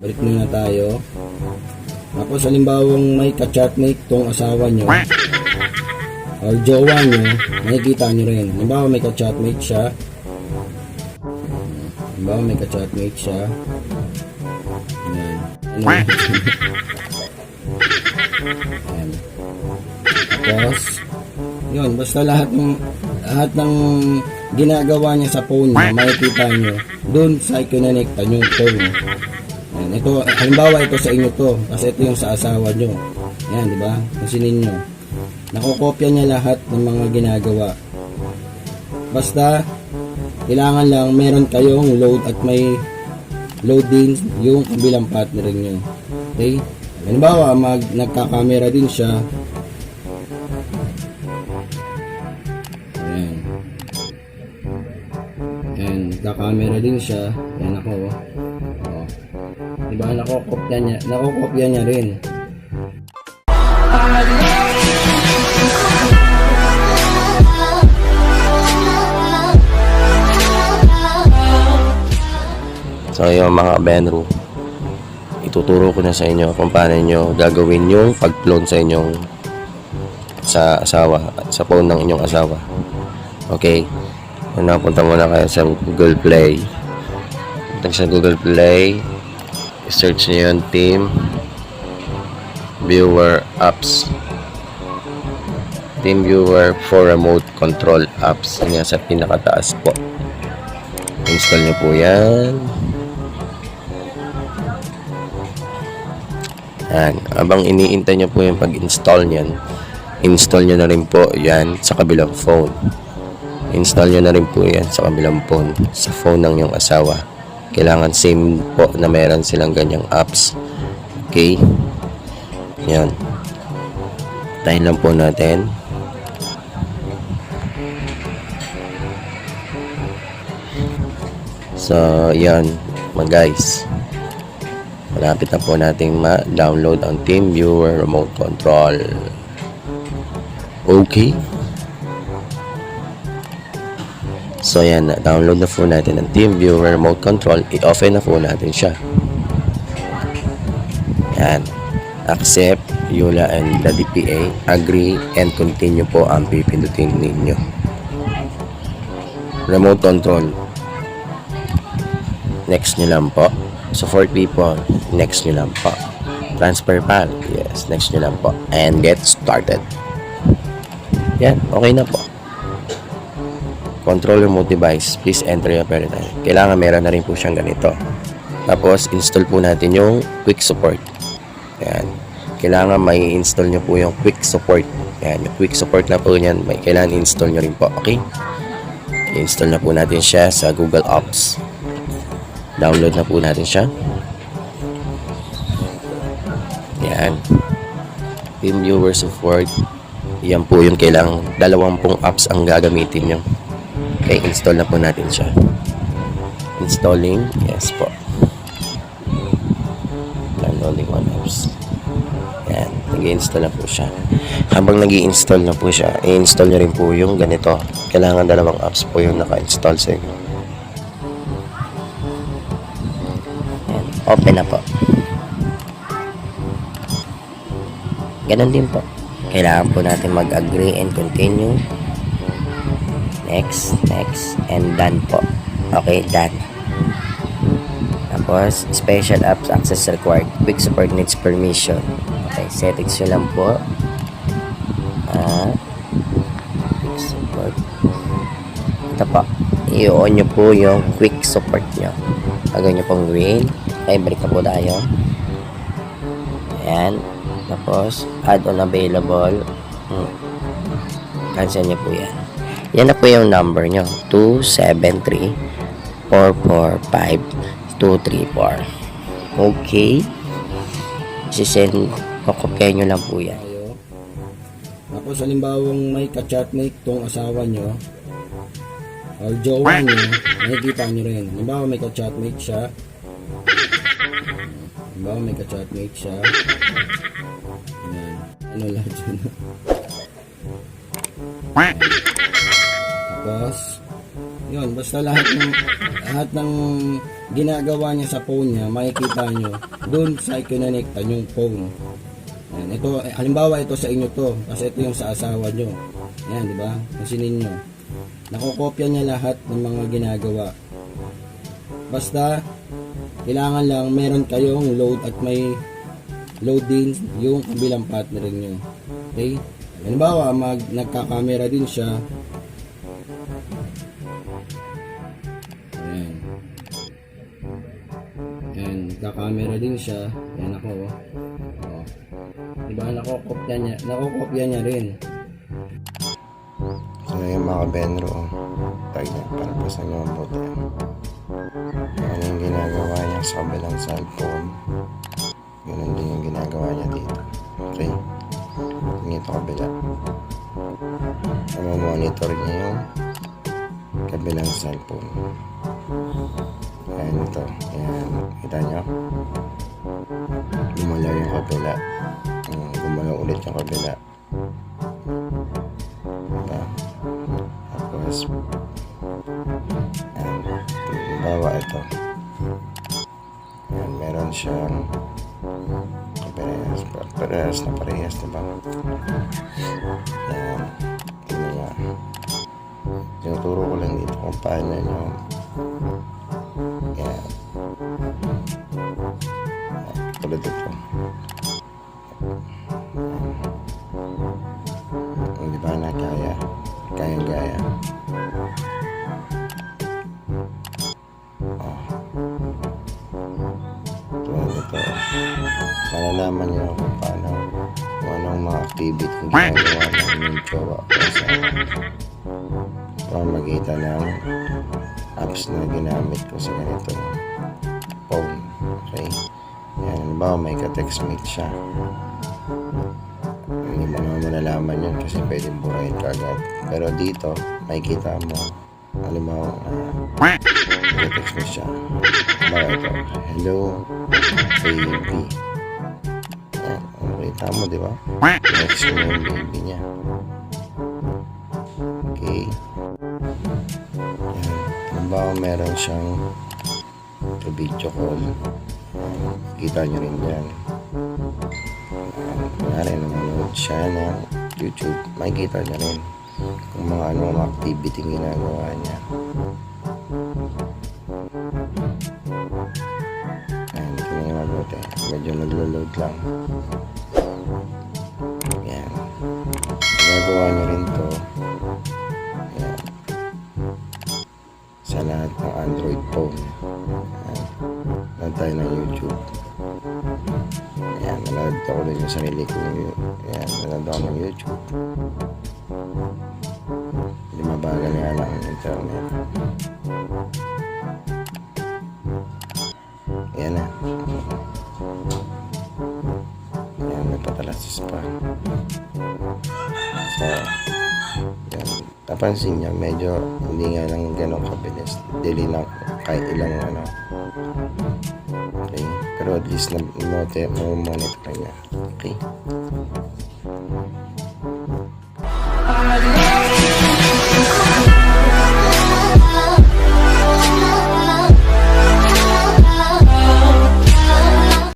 Balik muna tayo. Tapos halimbawang may ka-chatmate tong asawa nyo or jowa nyo, makikita nyo rin. Halimbawa may ka-chatmate siya. Halimbawa may ka-chatmate siya. Ayan. Ayan. Tapos, yun, basta lahat ng ginagawa niya sa phone niya, makikita nyo doon sa ikinonekta nyo phone. Ayan. Ito, halimbawa ito sa inyo to, kasi ito yung sa asawa nyo. Ayan, di ba? Pansinin nyo. Nakokopya niya lahat ng mga ginagawa. Basta, kailangan lang meron kayong load at may load din yung kabilang partner nyo. Okay? Halimbawa, nagka-camera din siya. Ayan. Ayan, nagka-camera din siya. Ayan ako. Oh. Diba, nakokopya niya rin. So yung mga Benru, ituturo ko na sa inyo kung paano nyo gagawin yung pag-clone sa inyong sa phone ng inyong asawa. Okay, punta muna kayo sa Google Play. Punta sa Google Play, search nyo yung Team Viewer Apps, Team Viewer for Remote Control Apps. Yan sa pinakataas po. Install nyo po yan. Yan. Abang iniintay nyo po yung pag-install nyan, install nyo na rin po yan sa kabilang phone. Install nyo na rin po yan sa kabilang phone, sa phone ng yung asawa. Kailangan same po na meron silang ganyang apps. Okay? Yan. Tayin lang po natin. So, yan mga guys. Malapit na po nating ma-download ang TeamViewer Remote Control. Okay. So, yan. Download na po natin ang TeamViewer Remote Control. I-open na po natin siya. Yan. Accept, EULA and the DPA. Agree and continue po ang pipindutin ninyo. Remote Control. Next nyo lang po. Support people, next nyo lang po. Transfer file, yes, next nyo lang po. And get started. Yan, okay na po. Control remote device, please enter your paradigm. Kailangan meron na rin po siyang ganito. Tapos, install po natin yung quick support. Yan. Kailangan may install nyo po yung quick support. Yan, yung quick support na po yan, kailangan install nyo rin po, okay? I-install na po natin siya sa Google Apps. Download na po natin siya. Yan. TeamViewer Support. Yan po yung kailangan. 20 apps ang gagamitin nyo. Okay, install na po natin siya. Installing. Yes po. Downloading one apps. Yan. Nag-i-install na po siya. Habang nag-i-install na po siya, i-install nyo rin po yung ganito. Kailangan 2 apps po yung naka-install sa inyo. Open na po. Ganon din po. Kailangan po natin mag-agree and continue. Next, and done po. Okay, done. Tapos, special apps access required. Quick support needs permission. Okay, settings nyo lang po. Quick support. Ito po. I-on nyo po yung quick support nyo. Gagawin nyo pong green. Okay, balik na po tayo. Ayan. Tapos, add on available. Cancel nyo po yan. Yan na po yung number nyo. 273-445-234. Okay. Sisend. Pakopyahin nyo lang po yan. Tapos, halimbawang may ka-chatmate tong asawa nyo or jowa nyo, makikita nyo rin. Halimbawa may ka-chatmate siya. Halimbawa may ka-chatmate siya. Ayan. Ano lang dyan. Tapos, yun, basta lahat ng ginagawa niya sa phone niya, makikita nyo doon sa ikinonekta yung phone. Yan, ito, halimbawa ito sa inyo to, kasi ito yung sa asawa nyo. Yan, di ba? Pansinin nyo. Nakokopya niya lahat ng mga ginagawa. Basta, kailangan lang meron kayong load at may load din yung kabilang partner nyo. Okay? Halimbawa, nagka-camera din siya. Ayan. Ayan, nagka-camera din siya. Ayan ako. Oh. Diba, nakokopya niya rin. So yung mga benro, tag niya, para pa sa mga bote. Ano yung ginagawa niya sa kabilang cellphone, ganun din yung ginagawa niya dito. Okay? Dito kabila. Monitor niya yung kabilang cellphone. Ayan ito. Ayan. Kita niyo? Gumalaw yung kabila. Gumalaw ulit yung kabila. Diba? Tapos ayan. Bawa ito. Ayan. Meron siyang parehas, diba? Ayan. Tingnan niya. Tinuturo ko lang dito kung paano nyo. Ayan. Tulad ito. Kung di ba na kayang gaya. Tulad ito. Malalaman nyo kung paano, kung anong mga activity yung ginagawa ng inyong jowa o asawa. Makita ng apps na ginamit ko sa ganitong phone. Okay? Yan, halimbawa may ka-textmate siya. Hindi mo naman malalaman yun kasi pwedeng burahin ka agad. Pero dito, makikita mo, halimbawa, ka-textmate siya. Halimbawa ito, hello, baby. Yan, makikita mo, di ba? Text mo yung baby niya. Okay. Yan. Halimbawa meron siyang video call. Kita nyo rin yan. Kunwari nanonood siya ng YouTube, makikita nyo rin kung mga mga activity ginagawa niya. Ayan, tingnan nyo mabuti. Medyo naglo-load lang. Ayan. Nagagawa nyo rin to. Ayan. Sa lahat ng Android phone. Ayan. Nanood tayo ng YouTube. Ayan, nanood ako rin yung sarili ko. Ayan, nanood ako ng YouTube. Hindi mabagal nga lang ang internet. Ayan na. Ayan, may patalas sa spam. So, yan. Napansin niya, medyo hindi nga lang ganun kabilis. Dili na kahit ilang Okay? Pero at least na monitor niya. Okay?